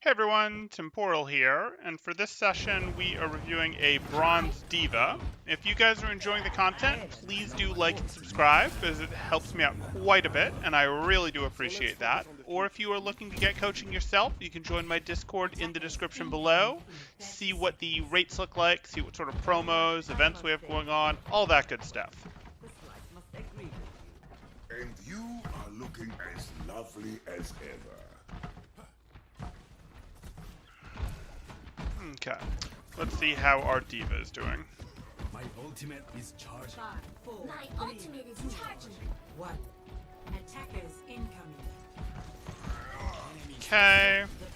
Hey everyone, Temporal here, and for this session we are reviewing a Bronze Diva. If you guys are enjoying the content, please do like and subscribe, as it helps me out quite a bit, and I really do appreciate that. Or if you are looking to get coaching yourself, you can join my Discord in the description below, see what the rates look like, see what sort of promos, events we have going on, all that good stuff. And you are looking as lovely as ever. Okay, let's see how our Diva is doing. My ultimate is charging. 5, 4, My 3, ultimate is charging. 1. Attackers incoming. Okay, The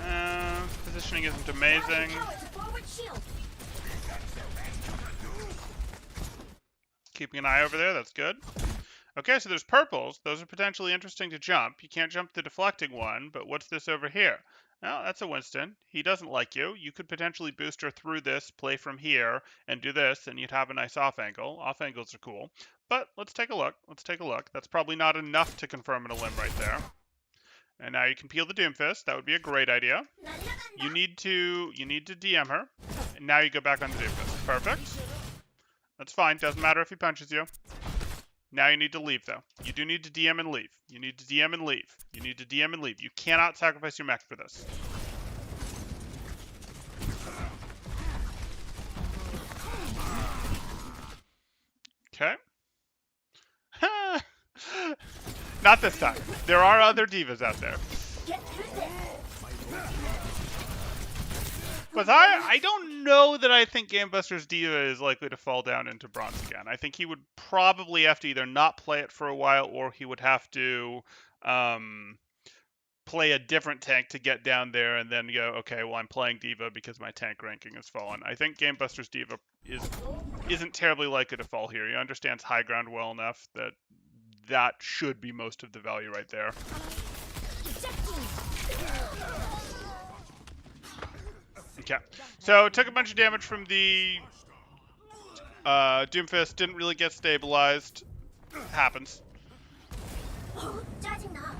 payload. positioning isn't amazing. Power to forward shield. Keeping an eye over there, that's good. Okay, so there's purples. Those are potentially interesting to jump. You can't jump the deflecting one, but what's this over here? Oh, that's a Winston. He doesn't like you. You could potentially boost her through this, play from here, and do this, and you'd have a nice off angle. Off angles are cool. But let's take a look. Let's take a look. That's probably not enough to confirm in a limb right there. And now you can peel the Doomfist. That would be a great idea. You need to DM her. And now you go back on the Doomfist. Perfect. That's fine. Doesn't matter if he punches you. Now you need to leave, though. You do need to DM and leave. You need to DM and leave. You need to DM and leave. You cannot sacrifice your mech for this. Okay. Not this time. There are other divas out there. Get through this. But I don't know that I think Gamebuster's Diva is likely to fall down into bronze again. I think he would probably have to either not play it for a while, or he would have to play a different tank to get down there and then go, okay, well, I'm playing Diva because my tank ranking has fallen. I think Gamebuster's Diva isn't terribly likely to fall here. He understands high ground well enough that that should be most of the value right there. Okay, so took a bunch of damage from the Doomfist, didn't really get stabilized. Happens. 짜증나.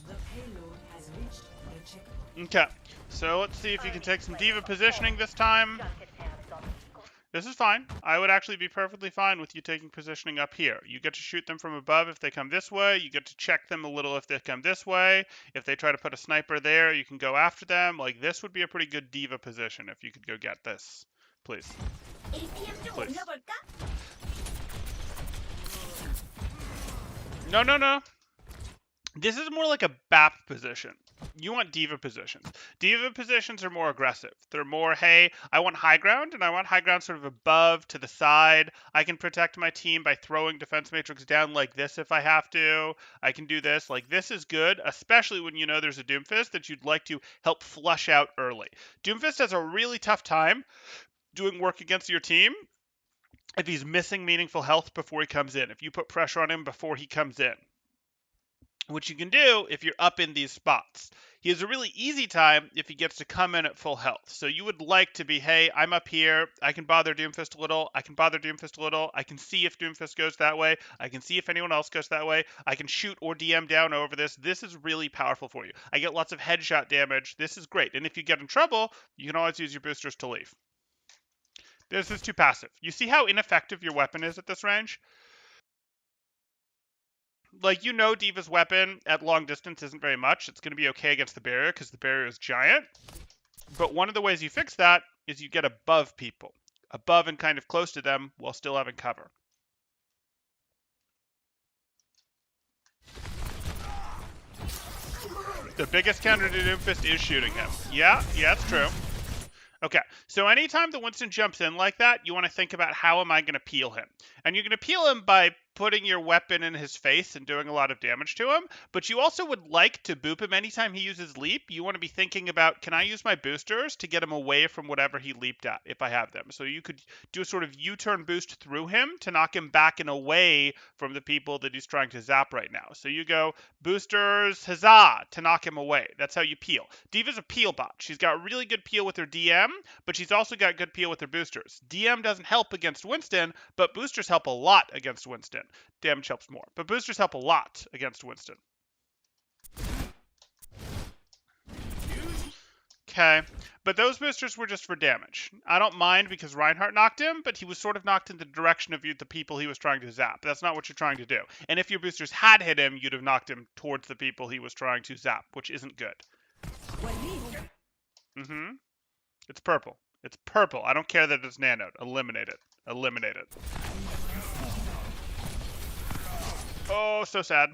The payload has reached the checkpoint. Okay, so let's see if you can take some Diva positioning this time. This is fine. I would actually be perfectly fine with you taking positioning up here. You get to shoot them from above if they come this way. You get to check them a little if they come this way. If they try to put a sniper there, you can go after them. Like, this would be a pretty good Diva position if you could go get this. Please. APM 좀 Please. 올려볼까? No, no, no. This is more like a BAP position. You want Diva positions. Diva positions are more aggressive. They're more, hey, I want high ground, and I want high ground sort of above, to the side. I can protect my team by throwing defense matrix down like this if I have to. I can do this. Like, this is good, especially when you know there's a Doomfist that you'd like to help flush out early. Doomfist has a really tough time doing work against your team if he's missing meaningful health before he comes in. If you put pressure on him before he comes in. Which you can do if you're up in these spots. He has a really easy time if he gets to come in at full health. So you would like to be, hey, I'm up here. I can bother Doomfist a little. I can bother Doomfist a little. I can see if Doomfist goes that way. I can see if anyone else goes that way. I can shoot or DM down over this. This is really powerful for you. I get lots of headshot damage. This is great. And if you get in trouble, you can always use your boosters to leave. This is too passive. You see how ineffective your weapon is at this range? Like, you know Diva's weapon at long distance isn't very much. It's going to be okay against the barrier because the barrier is giant. But one of the ways you fix that is you get above people. Above and kind of close to them while still having cover. The biggest counter to Doomfist is shooting him. Yeah, it's true. Okay, so anytime the Winston jumps in like that, you want to think about how am I going to peel him? And you're going to peel him by putting your weapon in his face and doing a lot of damage to him, but you also would like to boop him anytime he uses leap. You want to be thinking about, can I use my boosters to get him away from whatever he leaped at if I have them? So you could do a sort of U-turn boost through him to knock him back and away from the people that he's trying to zap right now. So you go boosters, huzzah, to knock him away. That's how you peel. D.Va's a peel bot. She's got really good peel with her DM, but she's also got good peel with her boosters. DM doesn't help against Winston, but boosters help a lot against Winston. Damage helps more, but boosters help a lot against Winston. Okay, but those boosters were just for damage. I don't mind because Reinhardt knocked him, but he was sort of knocked in the direction of the people he was trying to zap. That's not what you're trying to do. And if your boosters had hit him, you'd have knocked him towards the people he was trying to zap, which isn't good. It's purple. It's purple. I don't care that it's nanoed. Eliminate it. Eliminate it. Oh, so sad.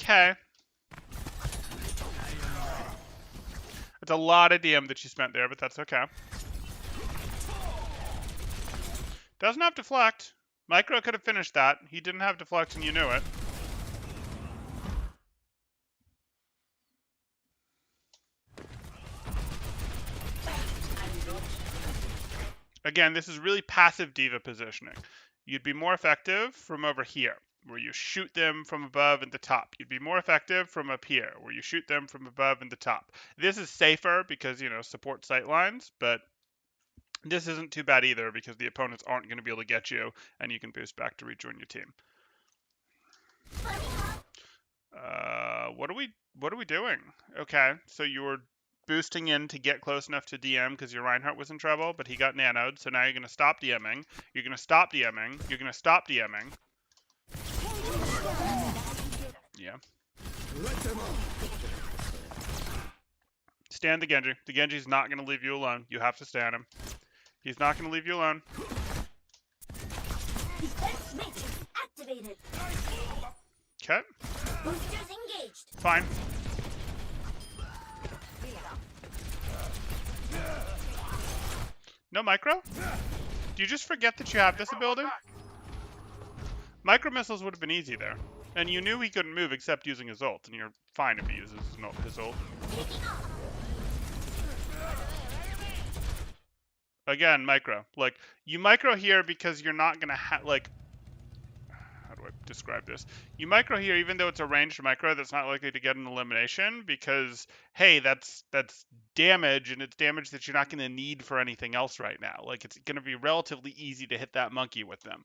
Okay. It's a lot of DM that you spent there, but that's okay. Doesn't have deflect. Micro could have finished that. He didn't have deflect and you knew it. Again, this is really passive D.Va positioning. You'd be more effective from over here, where you shoot them from above and the top. You'd be more effective from up here, where you shoot them from above and the top. This is safer because, support sight lines, but this isn't too bad either because the opponents aren't going to be able to get you, and you can boost back to rejoin your team. What are we doing? Okay, so you were boosting in to get close enough to DM because your Reinhardt was in trouble, but he got nanoed, so now you're going to stop DMing. You're going to stop DMing. You're going to stop DMing. Yeah. Stand the Genji. The Genji's not going to leave you alone. You have to stand him. He's not going to leave you alone. Defense matrix activated. Okay. Boosters engaged. Fine. No micro? Do you just forget that you have this ability? Micro missiles would have been easy there. And you knew he couldn't move except using his ult, and you're fine if he uses his ult. Again, micro. Like, you micro here because you're not going to have, like... How do I describe this? You micro here even though it's a ranged micro that's not likely to get an elimination because, hey, that's damage, and it's damage that you're not going to need for anything else right now. Like, it's going to be relatively easy to hit that monkey with them.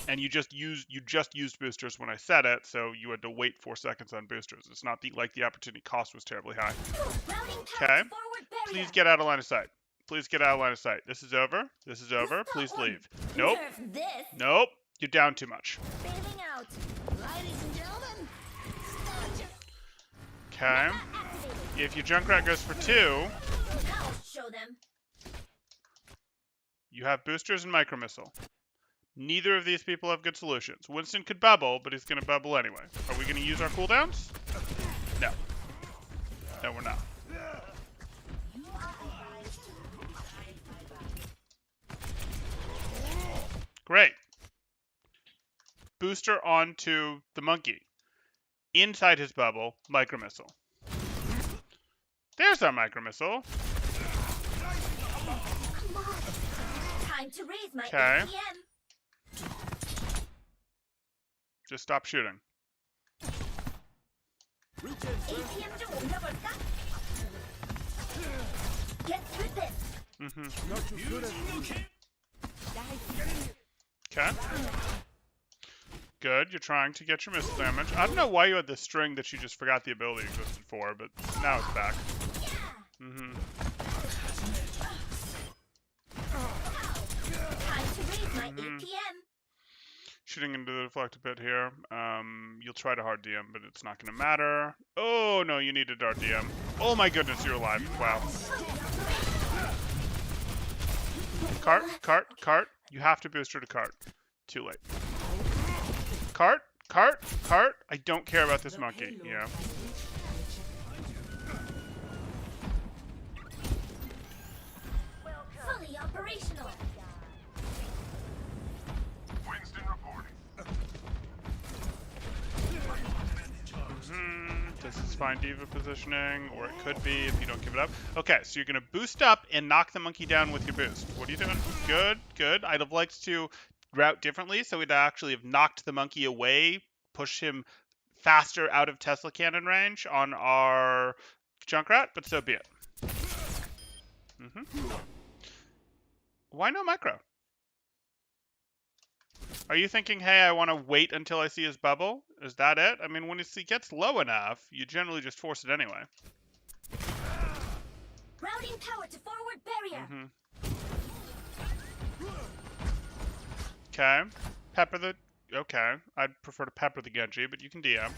And you just used boosters when I said it, so you had to wait 4 seconds on boosters. It's not like the opportunity cost was terribly high. Okay. Please get out of line of sight. Please get out of line of sight. This is over. This is over. Please leave. Nope. Nope. You're down too much. Okay. If your Junkrat goes for 2, Show them. you have boosters and micro missile. Neither of these people have good solutions. Winston could bubble, but he's going to bubble anyway. Are we going to use our cooldowns? No. No, we're not. Great. Booster onto the monkey. Inside his bubble, micro missile. There's our micro missile. Time to raise my Okay. ATM. Just stop shooting. ATM 좀 올려볼까? Get through this. Okay. Good. You're trying to get your missile damage. I don't know why you had this string that you just forgot the ability existed for, but now it's back. Time to raise my ATM. Shooting into the deflect a bit here. You'll try to hard DM, but it's not going to matter. Oh, no, you needed our DM. Oh my goodness, you're alive. Wow. Cart. You have to boost her to cart. Too late. Cart. I don't care about this monkey. Yeah. Operational. Winston reporting. This is fine diva positioning, or it could be if you don't give it up. Okay, so you're going to boost up and knock the monkey down with your boost. What are you doing? Good, good. I'd have liked to route differently, so we'd actually have knocked the monkey away, push him faster out of Tesla cannon range on our Junkrat, but so be it. Why no micro? Are you thinking, hey, I want to wait until I see his bubble? Is that it? I mean, when he gets low enough, you generally just force it anyway. Routing power to forward barrier. Okay. Pepper the... Okay. I'd prefer to pepper the Genji, but you can DM.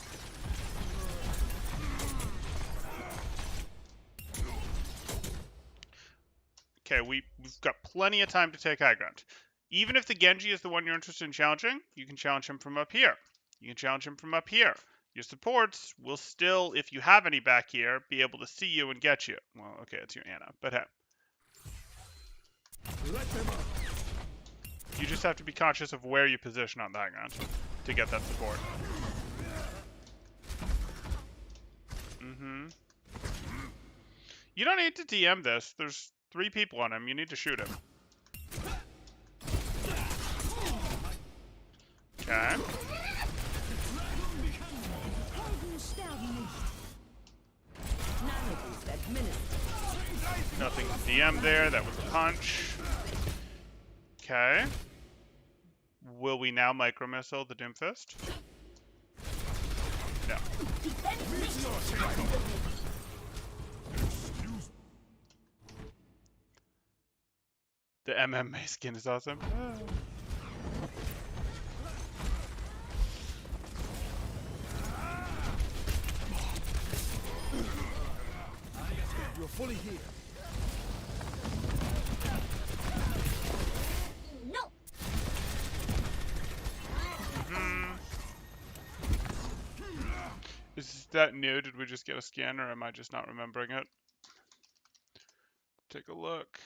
Okay, we've got plenty of time to take high ground. Even if the Genji is the one you're interested in challenging, you can challenge him from up here. You can challenge him from up here. Your supports will still, if you have any back here, be able to see you and get you. Well, okay, it's your Ana, but hey. You just have to be conscious of where you position on the high ground to get that support. You don't need to DM this. There's 3 people on him. You need to shoot him. Okay. Nothing DM there. That was a punch. Okay. Will we now micro missile the Doomfist? No. The MMA skin is awesome. You're fully here. No. Is that new? Did we just get a skin, or am I just not remembering it? Take a look.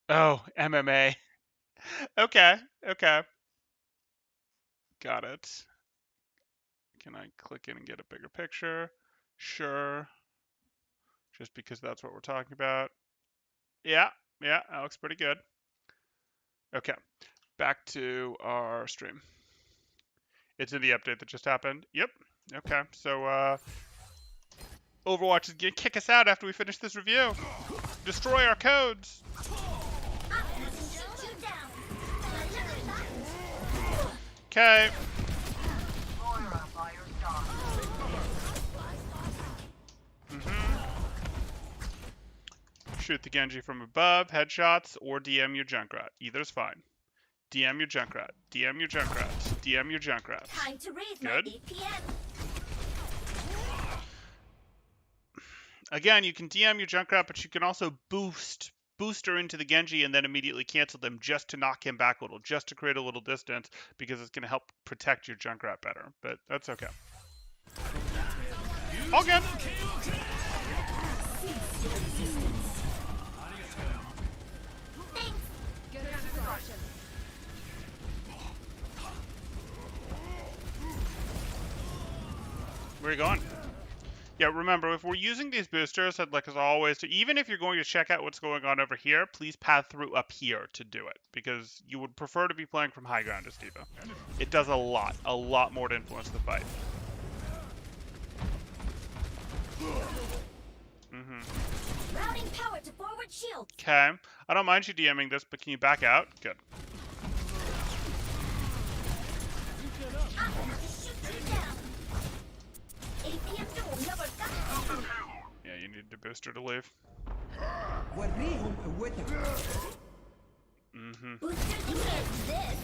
Oh, MMA. Okay, okay. Got it. Can I click in and get a bigger picture? Sure. Just because that's what we're talking about. Yeah, yeah, that looks pretty good. Okay, back to our stream. It's in the update that just happened. Yep. Okay, so Overwatch is gonna kick us out after we finish this review. Destroy our codes. Okay. Shoot the Genji from above, headshots, or DM your Junkrat. Either's fine. DM your Junkrat. DM your Junkrat. DM your Junkrat. Time to raise Good. my APM. Again, you can DM your Junkrat, but you can also booster into the Genji and then immediately cancel them just to knock him back a little, just to create a little distance, because it's going to help protect your Junkrat better. But that's okay. All good. Where are you going? Yeah, remember, if we're using these boosters, I'd like as always to, even if you're going to check out what's going on over here, please path through up here to do it, because you would prefer to be playing from high ground as D.Va. It does a lot more to influence the fight. Routing power to forward shield. Okay, I don't mind you DMing this, but can you back out? Good. I'm going to shoot you down. APM door number 5. Yeah, you need the booster to leave. Boosters against this.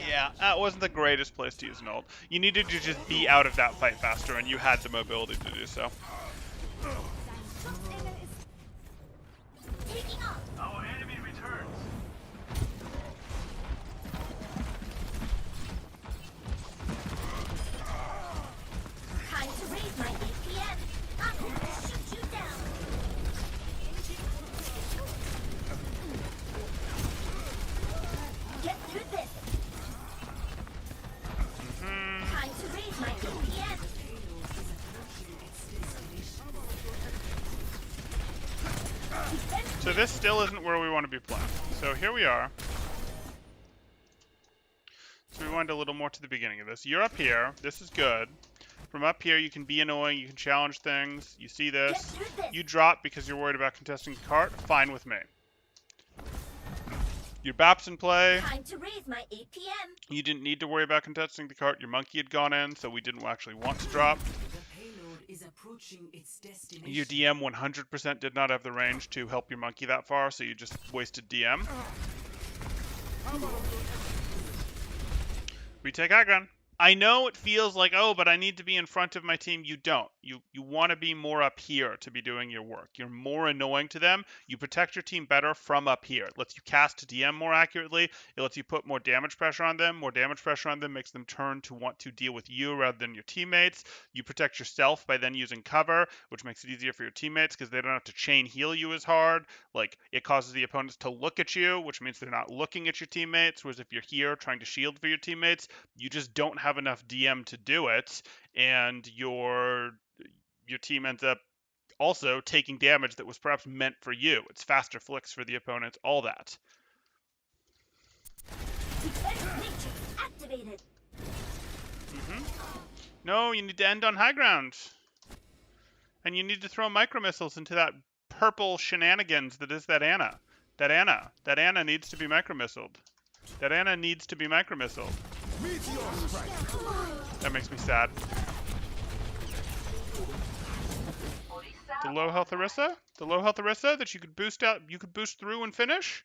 Yeah, that wasn't the greatest place to use an ult. You needed to just be out of that fight faster, and you had the mobility to do so. Taking off. Our enemy returns. this still isn't where we want to be playing. So here we are. So we rewind a little more to the beginning of this. You're up here. This is good. From up here, you can be annoying. You can challenge things. You see this. You drop because you're worried about contesting the cart. Fine with me. Your BAP's in play. Time to raise my APM. You didn't need to worry about contesting the cart. Your monkey had gone in, so we didn't actually want to drop. The payload is approaching its destination. Your DM 100% did not have the range to help your monkey that far, so you just wasted DM. Retake high ground. I know it feels like, oh, but I need to be in front of my team. You don't. You want to be more up here to be doing your work. You're more annoying to them. You protect your team better from up here. It lets you cast DM more accurately. It lets you put more damage pressure on them. More damage pressure on them makes them turn to want to deal with you rather than your teammates. You protect yourself by then using cover, which makes it easier for your teammates because they don't have to chain heal you as hard. Like, it causes the opponents to look at you, which means they're not looking at your teammates. Whereas if you're here trying to shield for your teammates, you just don't have enough DM to do it, and your team ends up also taking damage that was perhaps meant for you. It's faster flicks for the opponents, all that. Defense matrix activated. No, you need to end on high ground. And you need to throw micro missiles into that purple shenanigans that is that Anna. That Anna needs to be micro missiled. That Anna needs to be micro missiled. That makes me sad. The low health Orisa? The low health Orisa that you could boost out, you could boost through and finish?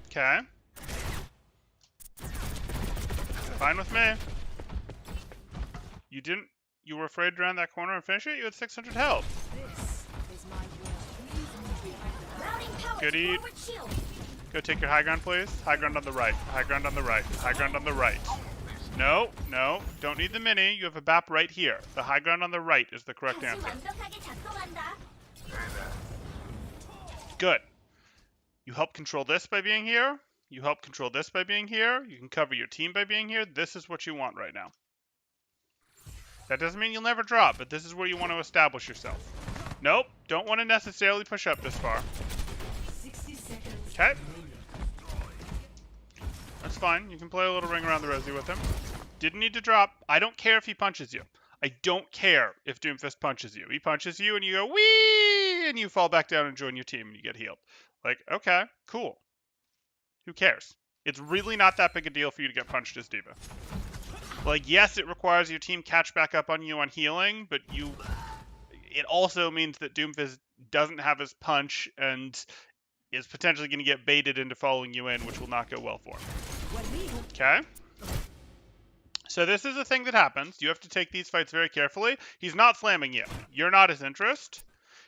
Okay. Fine with me. You were afraid to round that corner and finish it? You had 600 health. This is my will. Routing power Good to eat. forward shield. Go take your high ground, please. High ground on the right. High ground on the right. High ground on the right. No. Don't need the mini. You have a BAP right here. The high ground on the right is the correct 다시 answer. 완벽하게 작동한다. Good. You help control this by being here. You help control this by being here. You can cover your team by being here. This is what you want right now. That doesn't mean you'll never drop, but this is where you want to establish yourself. Nope. Don't want to necessarily push up this far. 60 seconds. Okay. That's fine. You can play a little ring around the rosy with him. Didn't need to drop. I don't care if he punches you. I don't care if Doomfist punches you. He punches you and you go, wee! And you fall back down and join your team and you get healed. Like, okay, cool. Who cares? It's really not that big a deal for you to get punched as D.Va. Like, yes, it requires your team catch back up on you on healing, but it also means that Doomfist doesn't have his punch and is potentially going to get baited into following you in, which will not go well for him. Okay? So this is a thing that happens. You have to take these fights very carefully. He's not slamming you. You're not his interest.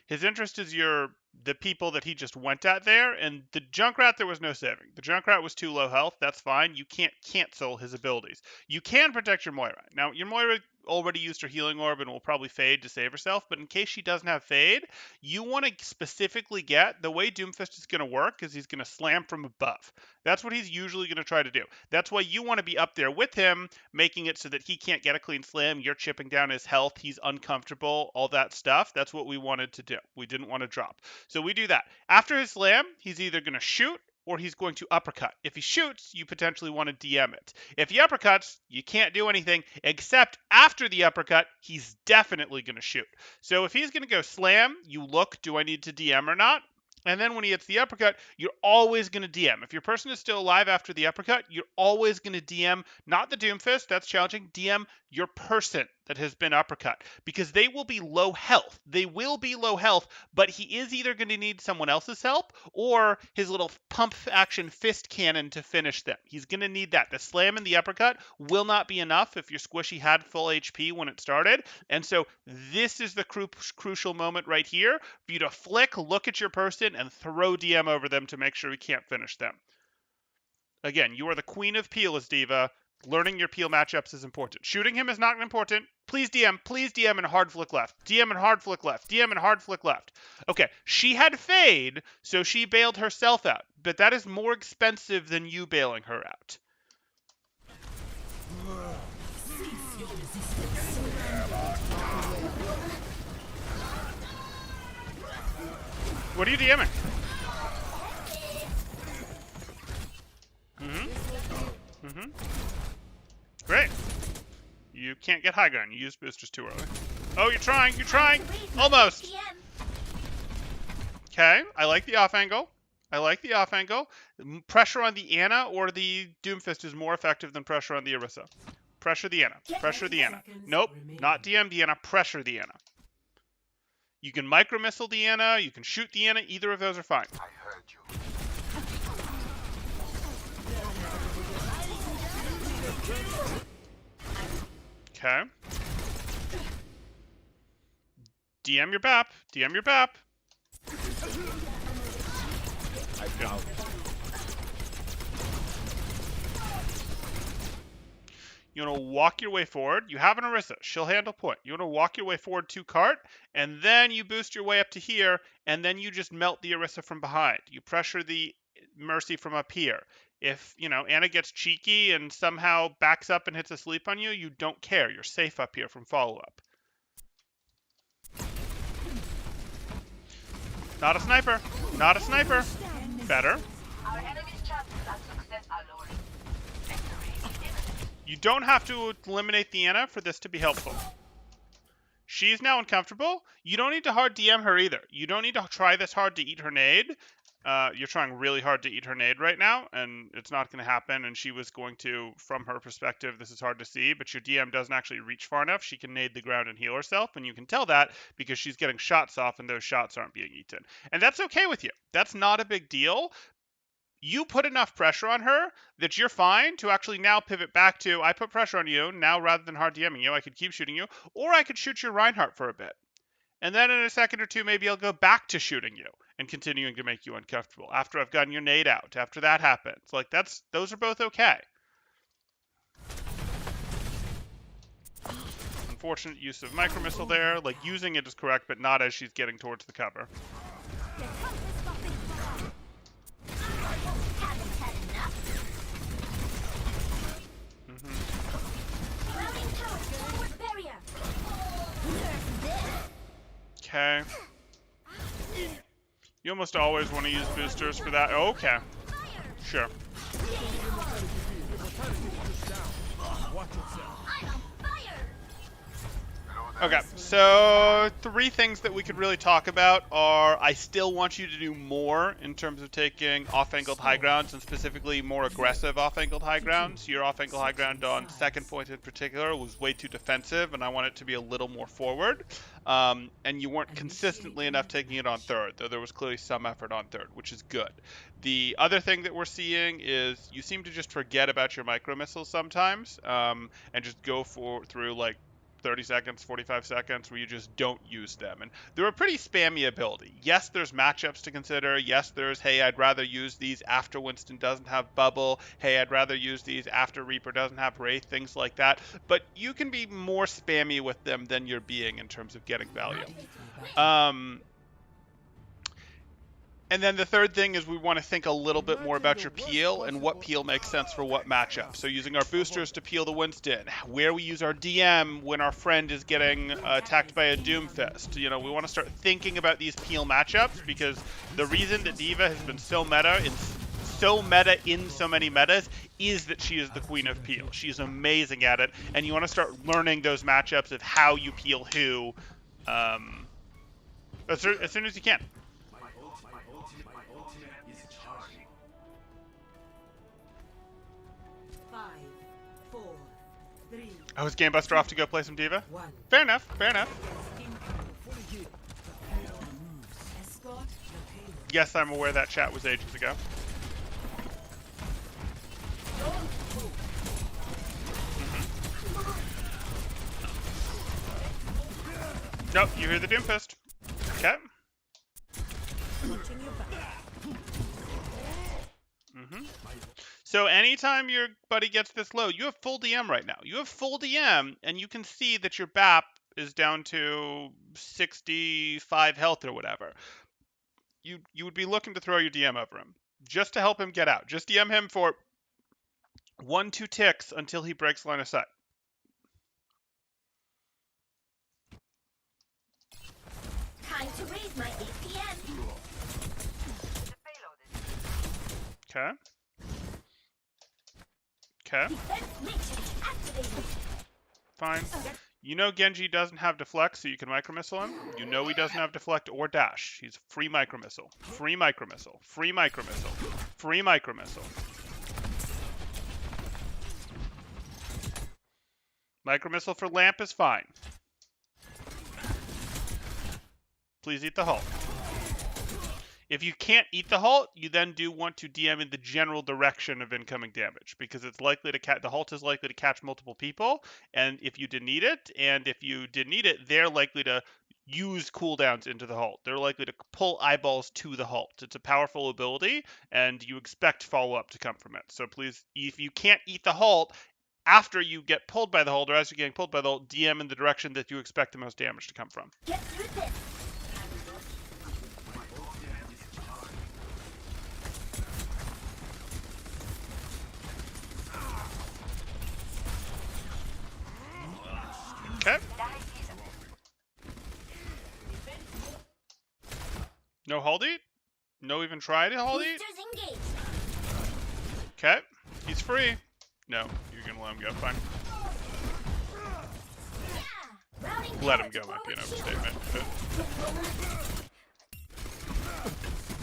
His interest is the people that he just went at there, and the Junkrat there was no saving. The Junkrat was too low health. That's fine. You can't cancel his abilities. You can protect your Moira. Now, your Moira already used her healing orb and will probably fade to save herself, but in case she doesn't have fade, you want to specifically get, the way Doomfist is going to work is he's going to slam from above. That's what he's usually going to try to do. That's why you want to be up there with him, making it so that he can't get a clean slam, you're chipping down his health, he's uncomfortable, all that stuff. That's what we wanted to do. We didn't want to drop. So we do that. After his slam, he's either going to shoot or he's going to uppercut. If he shoots, you potentially want to DM it. If he uppercuts, you can't do anything, except after the uppercut, he's definitely going to shoot. So if he's going to go slam, you look, do I need to DM or not? And then when he hits the uppercut, you're always going to DM. If your person is still alive after the uppercut, you're always going to DM, not the Doomfist, that's challenging, DM your person that has been uppercut. Because they will be low health. They will be low health, but he is either going to need someone else's help or his little pump action fist cannon to finish them. He's going to need that. The slam and the uppercut will not be enough if your squishy had full HP when it started. And so this is the crucial moment right here for you to flick, look at your person, and throw DM over them to make sure he can't finish them. Again, you are the queen of peel as D.Va. Learning your peel matchups is important. Shooting him is not important. Please DM and hard flick left. DM and hard flick left. DM and hard flick left. Okay, she had fade, so she bailed herself out. But that is more expensive than you bailing her out. What are you DMing? Great. You can't get high ground. You used boosters too early. Oh, you're trying. You're trying. Almost. APM. Okay. I like the off angle. I like the off angle. Pressure on the Ana or the Doomfist is more effective than pressure on the Orisa. Pressure the Ana. Pressure the Ana. Nope. Not DM the Ana. Pressure the Ana. You can micro missile the Ana. You can shoot the Ana. Either of those are fine. I heard you. Okay. DM your BAP. DM your BAP. I go. You want to walk your way forward. You have an Orisa. She'll handle point. You want to walk your way forward to cart, and then you boost your way up to here, and then you just melt the Orisa from behind. You pressure the Mercy from up here. If, Ana gets cheeky and somehow backs up and hits a sleep on you, you don't care. You're safe up here from follow-up. Not a sniper. Not a sniper. Better. Our enemy's chances at success are lowering. Victory is imminent. You don't have to eliminate the Ana for this to be helpful. She's now uncomfortable. You don't need to hard DM her either. You don't need to try this hard to eat her nade. You're trying really hard to eat her nade right now, and it's not going to happen. And she was going to, from her perspective, this is hard to see, but your DM doesn't actually reach far enough. She can nade the ground and heal herself, and you can tell that because she's getting shots off, and those shots aren't being eaten. And that's okay with you. That's not a big deal. You put enough pressure on her that you're fine to actually now pivot back to, I put pressure on you, now rather than hard DMing you, I could keep shooting you, or I could shoot your Reinhardt for a bit. And then in a second or two, maybe I'll go back to shooting you and continuing to make you uncomfortable after I've gotten your nade out, after that happens. Like, those are both okay. Unfortunate use of micro missile there. Like, using it is correct, but not as she's getting towards the cover. Haven't had enough. Routing tower forward barrier. Nerf this. Okay. You almost always want to use boosters for that. Oh, okay. Sure. Watch yourself. I'm on fire. Okay, so 3 things that we could really talk about are I still want you to do more in terms of taking off-angled high grounds, and specifically more aggressive off-angled high grounds. Your off-angled high ground on second point in particular was way too defensive, and I want it to be a little more forward. And you weren't consistently enough taking it on third, though there was clearly some effort on third, which is good. The other thing that we're seeing is you seem to just forget about your micro missiles sometimes, and just go through like 30 seconds, 45 seconds where you just don't use them. And they're a pretty spammy ability. Yes, there's matchups to consider. Yes, there's, hey, I'd rather use these after Winston doesn't have Bubble. Hey, I'd rather use these after Reaper doesn't have Wraith, things like that. But you can be more spammy with them than you're being in terms of getting value. And then the third thing is we want to think a little bit more about your peel and what peel makes sense for what matchup. So using our boosters to peel the Winston, where we use our DM when our friend is getting attacked by a Doomfist. You know, we want to start thinking about these peel matchups, because the reason that D.Va has been so meta in so many metas is that she is the queen of peel. She's amazing at it, and you want to start learning those matchups of how you peel who as soon as you can. 5, 4, 3, Oh, is Game Buster off to go play some D.Va? 1. Fair enough, fair enough. Escort the payload. Yes, I'm aware that chat was ages ago. Nope, you hear the Doomfist. Okay. Watching your back. So anytime your buddy gets this low, you have full DM right now. You have full DM, and you can see that your BAP is down to 65 health or whatever. You would be looking to throw your DM over him, just to help him get out. Just DM him for 1-2 ticks until he breaks line of sight. Time to raise my APM. Okay. Okay. Defense matrix activated. Fine. You know Genji doesn't have deflect, so you can micro-missile him. You know he doesn't have deflect or dash. He's free micro-missile. Free micro-missile. Free micro-missile. Free micro-missile. Micro-missile for Lamp is fine. Please eat the Hulk. If you can't eat the Halt, you then do want to DM in the general direction of incoming damage, because it's likely to the Halt is likely to catch multiple people, and if you didn't eat it, they're likely to use cooldowns into the Halt. They're likely to pull eyeballs to the Halt. It's a powerful ability, and you expect follow-up to come from it. So please, if you can't eat the Halt, after you get pulled by the Halt, or as you're getting pulled by the Halt, DM in the direction that you expect the most damage to come from. Get through this. Okay. No hold eat? No even try to hold eat? Boosters engaged. Okay. He's free. No, you're gonna let him go. Fine. Yeah. Routing Let him power to go might be an forward shield. overstatement. But...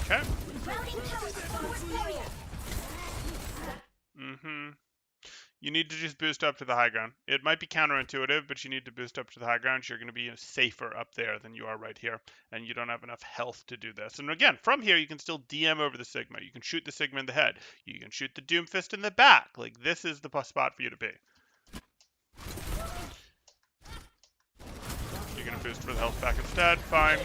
Okay. Routing power to forward warrior. Mm-hmm. You need to just boost up to the high ground. It might be counterintuitive, but you need to boost up to the high ground. You're going to be safer up there than you are right here, and you don't have enough health to do this. And again, from here, you can still DM over the Sigma. You can shoot the Sigma in the head. You can shoot the Doomfist in the back. Like, this is the spot for you to be. You're going to boost for the health back instead. Fine.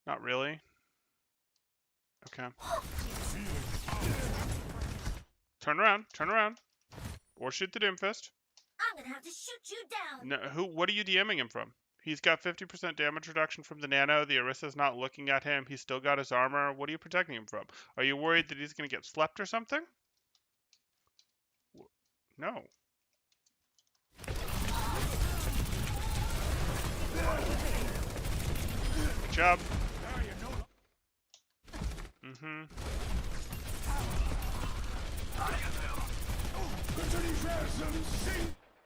Not really. Okay. Turn around, or shoot the Doomfist. I'm gonna have to shoot you down. No, what are you DMing him from? He's got 50% damage reduction from the nano. The Orisa's not looking at him. He's still got his armor. What are you protecting him from? Are you worried that he's gonna get slept or something? No. Good job. Mm-hmm.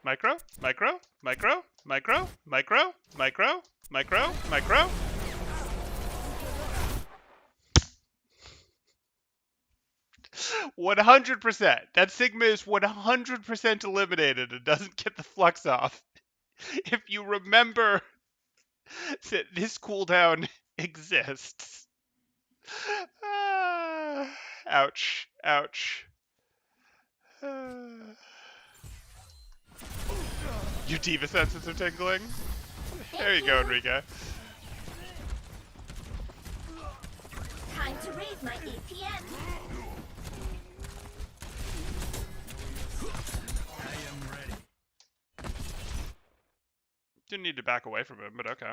Micro, micro, micro, micro, micro, micro, micro, micro. 100%. That Sigma is 100% eliminated and doesn't get the flux off. If you remember that this cooldown exists. Ouch. Ouch. Your diva senses are tingling. There you go, Enrique. Time to raise my APM. Didn't need to back away from him, but okay.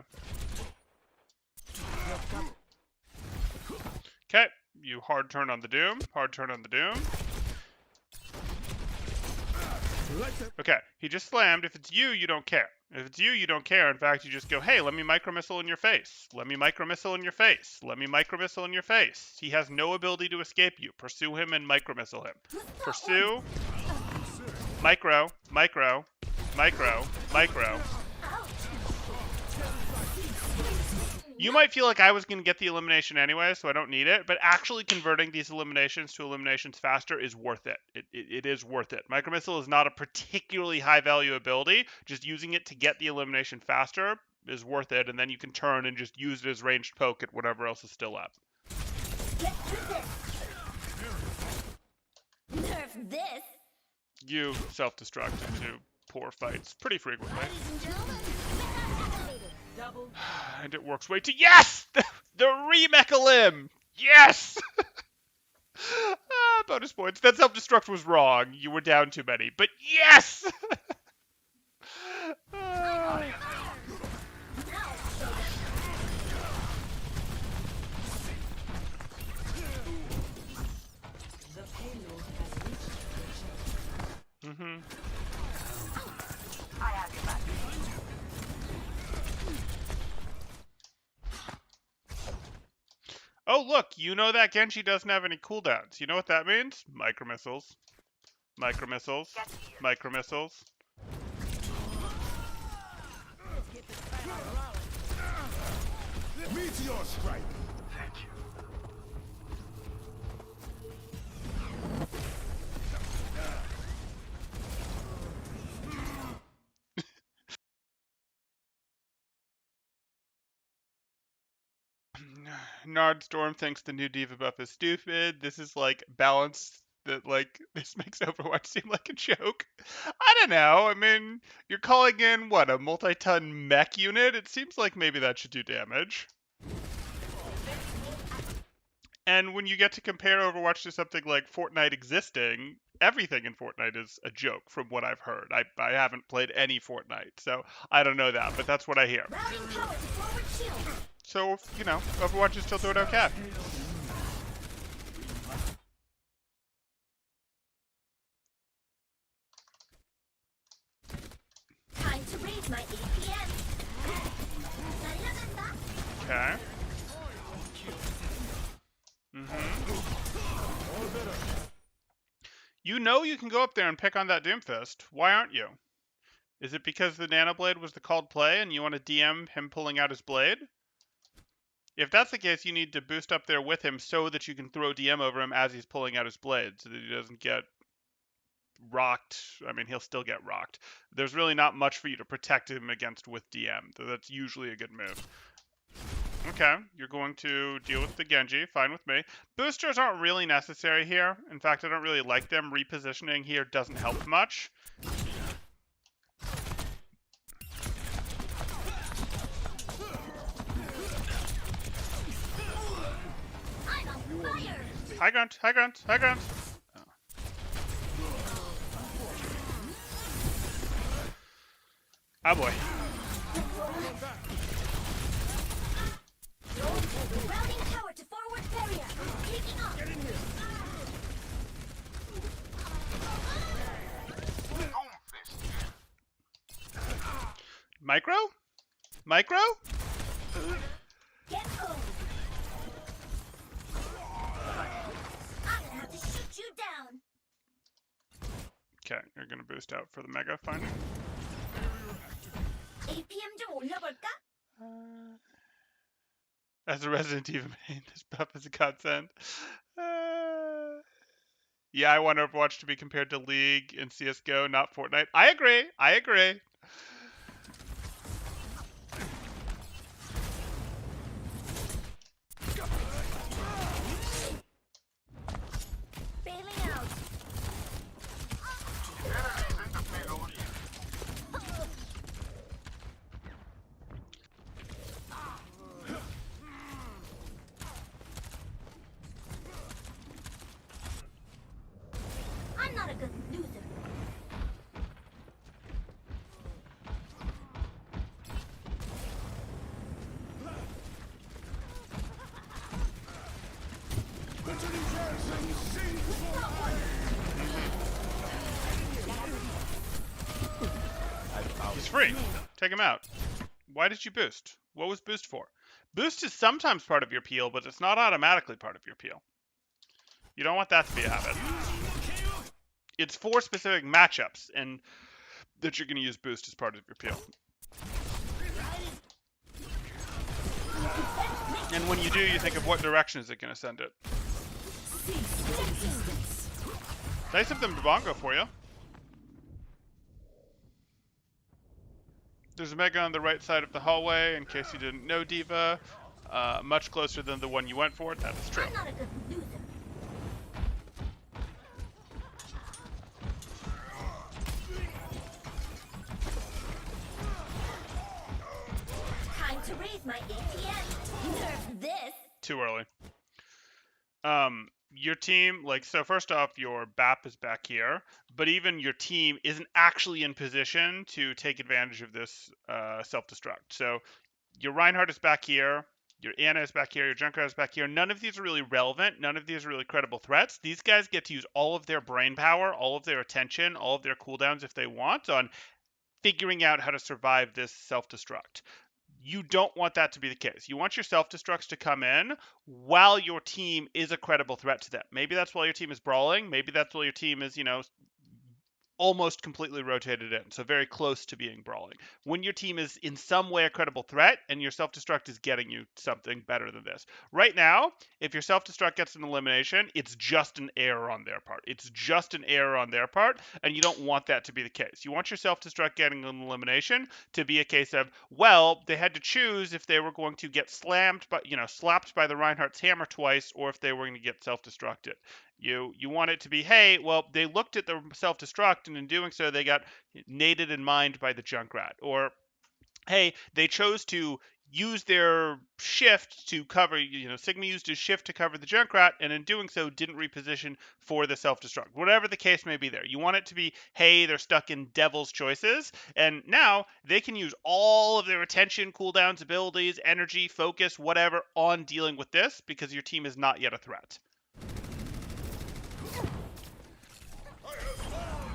Okay, you hard turn on the Doom. Hard turn on the Doom. Okay, he just slammed. If it's you, you don't care. If it's you, you don't care. In fact, you just go, hey, let me micro-missile in your face. Let me micro-missile in your face. Let me micro-missile in your face. He has no ability to escape you. Pursue him and micro-missile him. Pursue. Micro. Micro. Micro. Micro. You might feel like I was going to get the elimination anyway, so I don't need it, but actually converting these eliminations to eliminations faster is worth it. It is worth it. Micro-missile is not a particularly high-value ability. Just using it to get the elimination faster is worth it, and then you can turn and just use it as ranged poke at whatever else is still up. Get through this. Nerf this. You self-destruct into poor fights pretty frequently. Ladies and gentlemen, Double. And it works way to yes! The Remechalim! Yes! Bonus points. That self-destruct was wrong. You were down too many. But yes! The payload has reached the checkpoint. Mm-hmm. Oh, look, you know that Genji doesn't have any cooldowns. You know what that means? Micro missiles. Micro missiles. Micro missiles. Meteor strike. Nardstorm thinks the new Diva buff is stupid. This is like balance that like this makes Overwatch seem like a joke. I don't know. I mean, you're calling in what, a multi-ton mech unit? It seems like maybe that should do damage. And when you get to compare Overwatch to something like Fortnite existing, everything in Fortnite is a joke from what I've heard. I haven't played any Fortnite, so I don't know that, but that's what I hear. Routing power to forward shield. So, you know, Overwatch is still doing okay. Time to raise my APM. 날라간다. Okay. You know you can go up there and pick on that Doomfist. Why aren't you? Is it because the Nanoblade was the called play and you want to DM him pulling out his blade? If that's the case, you need to boost up there with him so that you can throw DM over him as he's pulling out his blade so that he doesn't get rocked. I mean, he'll still get rocked. There's really not much for you to protect him against with DM, so that's usually a good move. Okay, you're going to deal with the Genji. Fine with me. Boosters aren't really necessary here. In fact, I don't really like them. Repositioning here doesn't help much. I'm on fire. High ground, high ground, high ground. Oh. Oh boy. Routing power to forward barrier. Taking off. Micro? Micro? Get home. I'm gonna have to shoot you down. Okay, you're gonna boost out for the Mega, fine. APM 좀 올려볼까? As a Resident Evil main, this buff is a godsend. Yeah, I want Overwatch to be compared to League and CSGO, not Fortnite. I agree. I agree. Bailing out. I'm not a good loser. He's free. Take him out. Why did you boost? What was boost for? Boost is sometimes part of your peel, but it's not automatically part of your peel. You don't want that to be a habit. It's for specific matchups, and that you're going to use boost as part of your peel. And when you do, you think of what direction is it going to send it. Nice of them to bongo for you. There's a Mega on the right side of the hallway, in case you didn't know, Diva. Much closer than the one you went for. That is true. I'm not a good loser. Time to raise my APM. Nerf this. Too early. Your team, like, so first off, your BAP is back here, but even your team isn't actually in position to take advantage of this self-destruct. So your Reinhardt is back here, your Anna is back here, your Junkrat is back here. None of these are really relevant. None of these are really credible threats. These guys get to use all of their brain power, all of their attention, all of their cooldowns if they want on figuring out how to survive this self-destruct. You don't want that to be the case. You want your self-destructs to come in while your team is a credible threat to them. Maybe that's while your team is brawling. Maybe that's while your team is, almost completely rotated in, so very close to being brawling. When your team is in some way a credible threat and your self-destruct is getting you something better than this. Right now, if your self-destruct gets an elimination, it's just an error on their part. It's just an error on their part, and you don't want that to be the case. You want your self-destruct getting an elimination to be a case of, well, they had to choose if they were going to get slammed, but slapped by the Reinhardt's hammer twice, or if they were going to get self-destructed. You want it to be, hey, well, they looked at the self-destruct, and in doing so, they got naded in mind by the Junkrat. Or, hey, they chose to use their shift to cover, Sigma used his shift to cover the Junkrat, and in doing so, didn't reposition for the self-destruct. Whatever the case may be there. You want it to be, hey, they're stuck in devil's choices, and now they can use all of their attention, cooldowns, abilities, energy, focus, whatever, on dealing with this, because your team is not yet a threat.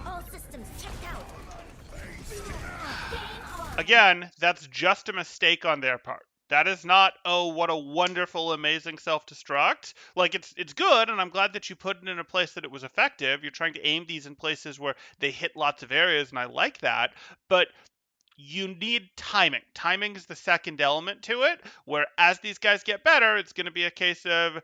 All systems checked out. Again, that's just a mistake on their part. That is not, oh, what a wonderful, amazing self-destruct. Like, it's good, and I'm glad that you put it in a place that it was effective. You're trying to aim these in places where they hit lots of areas, and I like that. But you need timing. Timing is the second element to it, where as these guys get better, it's going to be a case of,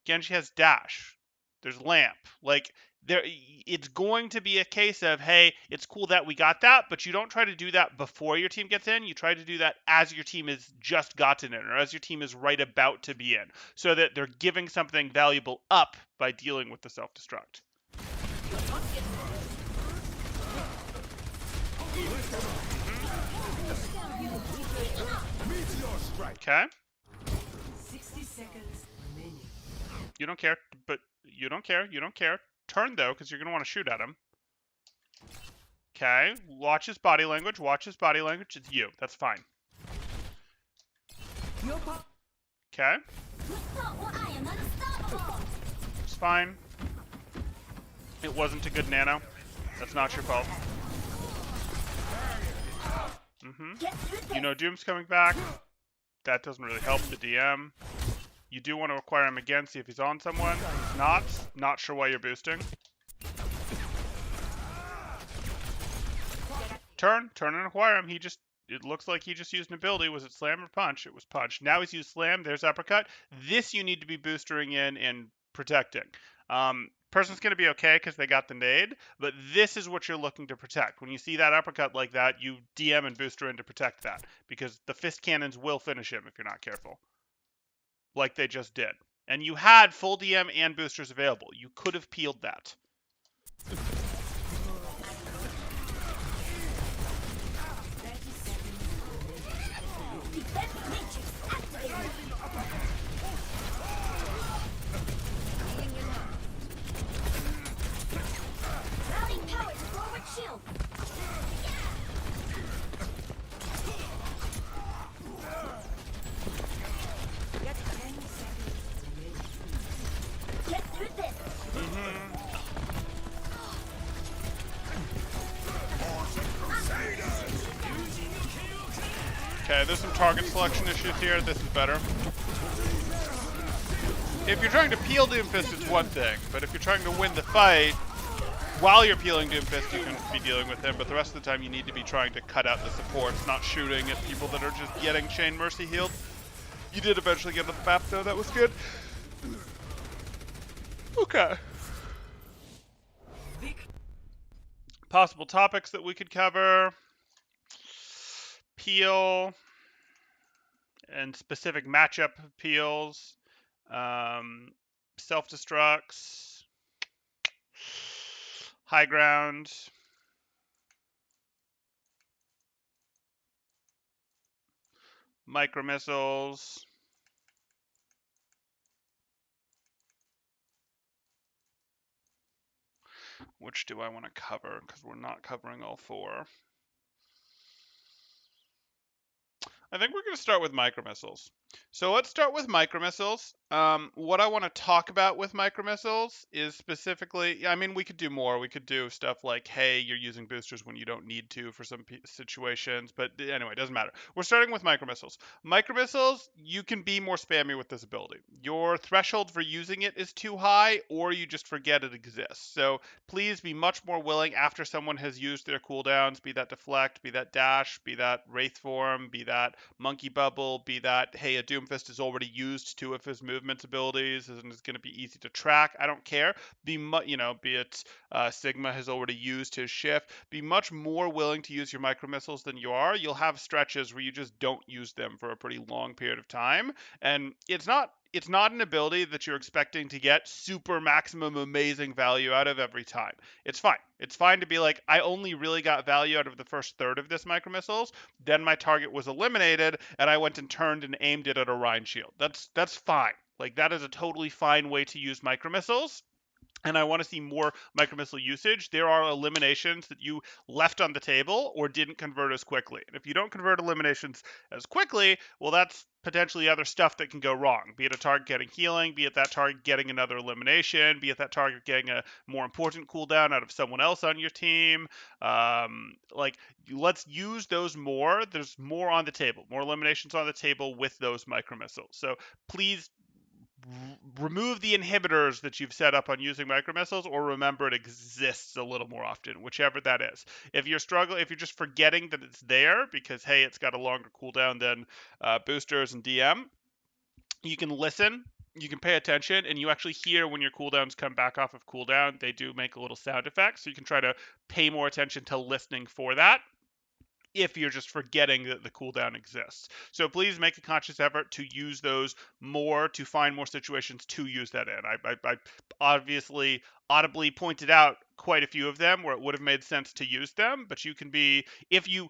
Genji has dash. There's lamp. Like, it's going to be a case of, hey, it's cool that we got that, but you don't try to do that before your team gets in. You try to do that as your team has just gotten in, or as your team is right about to be in, so that they're giving something valuable up by dealing with the self-destruct. Okay. 60 seconds remaining. You don't care, but you don't care. You don't care. Turn, though, because you're going to want to shoot at him. Okay. Watch his body language. Watch his body language. It's you. That's fine. Okay. It's fine. It wasn't a good nano. That's not your fault. Doom's coming back. That doesn't really help the DM. You do want to acquire him again, see if he's on someone. He's not. Not sure why you're boosting. Turn and acquire him. It looks like he just used an ability. Was it slam or punch? It was punch. Now he's used slam. There's uppercut. This you need to be boostering in and protecting. Person's going to be okay because they got the nade, but this is what you're looking to protect. When you see that uppercut like that, you DM and booster in to protect that, because the fist cannons will finish him if you're not careful. Like they just did. And you had full DM and boosters available. You could have peeled that. Okay, there's some target selection issues here. This is better. If you're trying to peel Doomfist, it's one thing. But if you're trying to win the fight, while you're peeling Doomfist, you can be dealing with him. But the rest of the time, you need to be trying to cut out the supports, not shooting at people that are just getting Chain Mercy healed. You did eventually get the map, though. That was good. Okay. Possible topics that we could cover. Peel and specific matchup peels, self-destructs, high ground, micro missiles, which do I want to cover, because we're not covering all four. I think we're going to start with micro missiles. So let's start with micromissiles. What I want to talk about with micromissiles is specifically, I mean, we could do more. We could do stuff like, hey, you're using boosters when you don't need to for some situations. But anyway, it doesn't matter. We're starting with micromissiles. Micromissiles, you can be more spammy with this ability. Your threshold for using it is too high, or you just forget it exists. So please be much more willing after someone has used their cooldowns, be that deflect, be that dash, be that wraith form, be that monkey bubble, be that, hey, a doomfist has already used two of his movement abilities and is going to be easy to track. I don't care. Be it Sigma has already used his shift. Be much more willing to use your micro missiles than you are. You'll have stretches where you just don't use them for a pretty long period of time, and it's not an ability that you're expecting to get super maximum amazing value out of every time. It's fine. It's fine to be like, I only really got value out of the first third of this micro missiles. Then my target was eliminated, and I went and turned and aimed it at a Rhine shield. That's fine. Like, that is a totally fine way to use micro missiles, and I want to see more micromissile usage. There are eliminations that you left on the table or didn't convert as quickly. And if you don't convert eliminations as quickly, well, that's potentially other stuff that can go wrong. Be it a target getting healing, be it that target getting another elimination, be it that target getting a more important cooldown out of someone else on your team. Let's use those more. There's more on the table, more eliminations on the table with those micromissiles. So please remove the inhibitors that you've set up on using micromissiles, or remember it exists a little more often, whichever that is. If you're just forgetting that it's there because, hey, it's got a longer cooldown than boosters and DM, you can listen, you can pay attention, and you actually hear when your cooldowns come back off of cooldown. They do make a little sound effect, so you can try to pay more attention to listening for that if you're just forgetting that the cooldown exists. So please make a conscious effort to use those more, to find more situations to use that in. I obviously audibly pointed out quite a few of them where it would have made sense to use them, but you can be, if you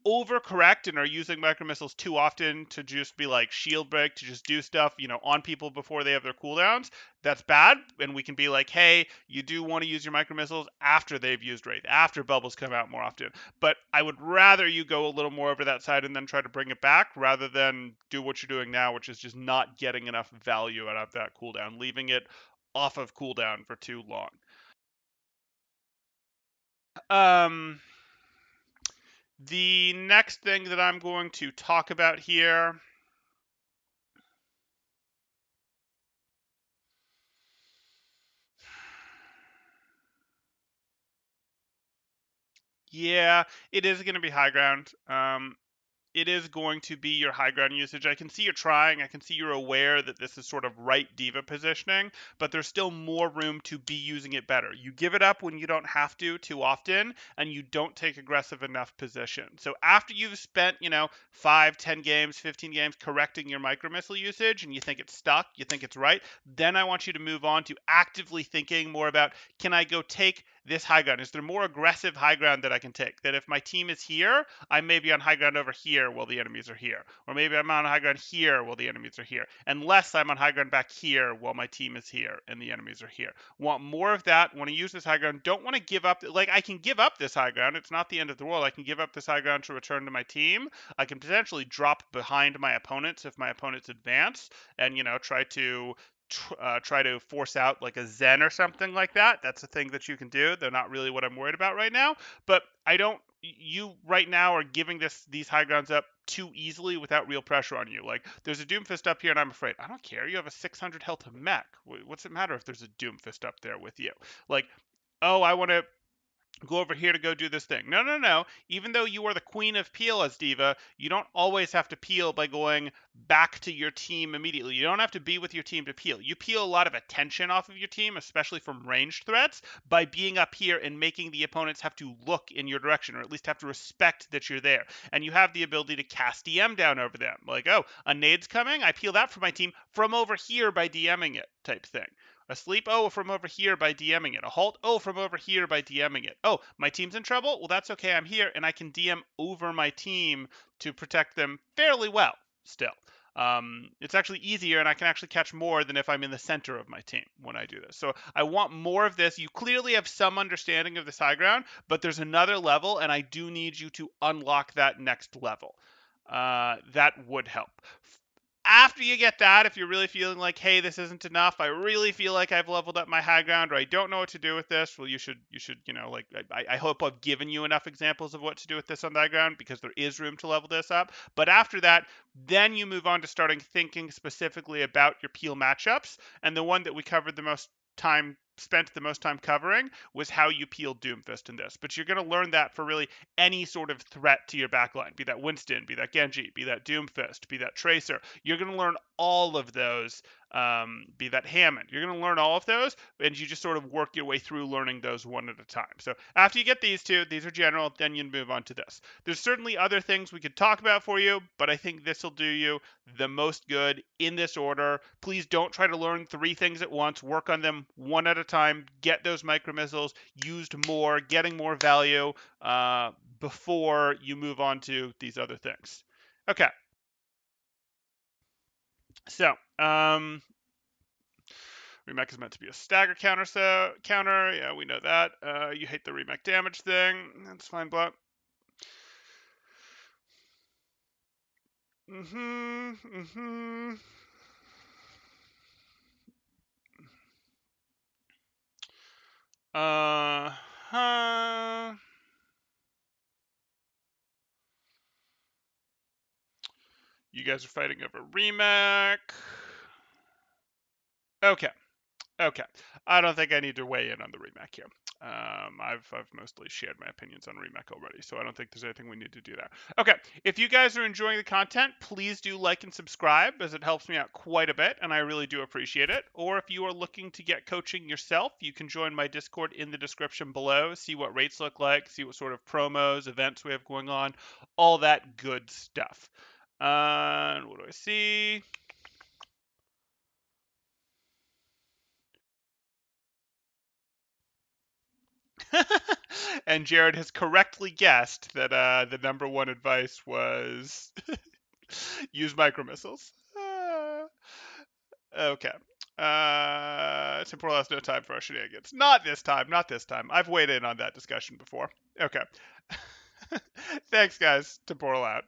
overcorrect and are using micromissiles too often to just be like shield break, to just do stuff, on people before they have their cooldowns, that's bad. And we can be like, hey, you do want to use your micromissiles after they've used Wraith, after bubbles come out more often. But I would rather you go a little more over that side and then try to bring it back rather than do what you're doing now, which is just not getting enough value out of that cooldown, leaving it off of cooldown for too long. The next thing that I'm going to talk about here, yeah, it is going to be high ground. It is going to be your high ground usage. I can see you're trying. I can see you're aware that this is sort of right diva positioning, but there's still more room to be using it better. You give it up when you don't have to too often, and you don't take aggressive enough position. So after you've spent, 5, 10 games, 15 games correcting your micro missile usage, and you think it's stuck, you think it's right, then I want you to move on to actively thinking more about, can I go take this high ground? Is there more aggressive high ground that I can take? That if my team is here, I may be on high ground over here while the enemies are here. Or maybe I'm on high ground here while the enemies are here. Unless I'm on high ground back here while my team is here and the enemies are here. Want more of that. Want to use this high ground. Don't want to give up. Like, I can give up this high ground. It's not the end of the world. I can give up this high ground to return to my team. I can potentially drop behind my opponents if my opponents advance and, try to force out like a Zen or something like that. That's a thing that you can do. They're not really what I'm worried about right now. But I don't. You right now are giving these high grounds up too easily without real pressure on you. Like, there's a Doomfist up here, and I'm afraid. I don't care. You have a 600 health mech. What's it matter if there's a Doomfist up there with you? Like, oh, I want to go over here to go do this thing. No, no, no. Even though you are the queen of peel as diva, you don't always have to peel by going back to your team immediately. You don't have to be with your team to peel. You peel a lot of attention off of your team, especially from ranged threats, by being up here and making the opponents have to look in your direction, or at least have to respect that you're there. And you have the ability to cast DM down over them. Like, oh, a nade's coming? I peel that for my team from over here by DMing it, type thing. A sleep? Oh, from over here by DMing it. A halt? Oh, from over here by DMing it. Oh, my team's in trouble? Well, that's okay. I'm here, and I can DM over my team to protect them fairly well still. It's actually easier, and I can actually catch more than if I'm in the center of my team when I do this. So I want more of this. You clearly have some understanding of this high ground, but there's another level, and I do need you to unlock that next level. That would help. After you get that, if you're really feeling like, hey, this isn't enough, I really feel like I've leveled up my high ground, or I don't know what to do with this, well, you should, like, I hope I've given you enough examples of what to do with this on the high ground, because there is room to level this up. But after that, then you move on to starting thinking specifically about your peel matchups, and the one that we covered the most time spent the most time covering was how you peel Doomfist in this. But you're going to learn that for really any sort of threat to your backline, be that Winston, be that Genji, be that Doomfist, be that Tracer. You're going to learn all of those, be that Hammond. You're going to learn all of those, and you just sort of work your way through learning those one at a time. So after you get these two, these are general, then you move on to this. There's certainly other things we could talk about for you, but I think this will do you the most good in this order. Please don't try to learn 3 things at once. Work on them one at a time. Get those micro missiles used more, getting more value before you move on to these other things. Okay. So, remech is meant to be a stagger counter, yeah, we know that. You hate the remech damage thing. That's fine, Blunt. Uh-huh. You guys are fighting over remech. Okay. Okay, I don't think I need to weigh in on the remake here. I've mostly shared my opinions on remake already, so I don't think there's anything we need to do there. Okay, if you guys are enjoying the content, please do like and subscribe, as it helps me out quite a bit, and I really do appreciate it. Or if you are looking to get coaching yourself, you can join my Discord in the description below, see what rates look like, see what sort of promos, events we have going on, all that good stuff. What do I see? And Jared has correctly guessed that the number one advice was use micro missiles. Okay. Temporal has no time for our shenanigans. Not this time. Not this time. I've weighed in on that discussion before. Okay. Thanks, guys. Temporal out.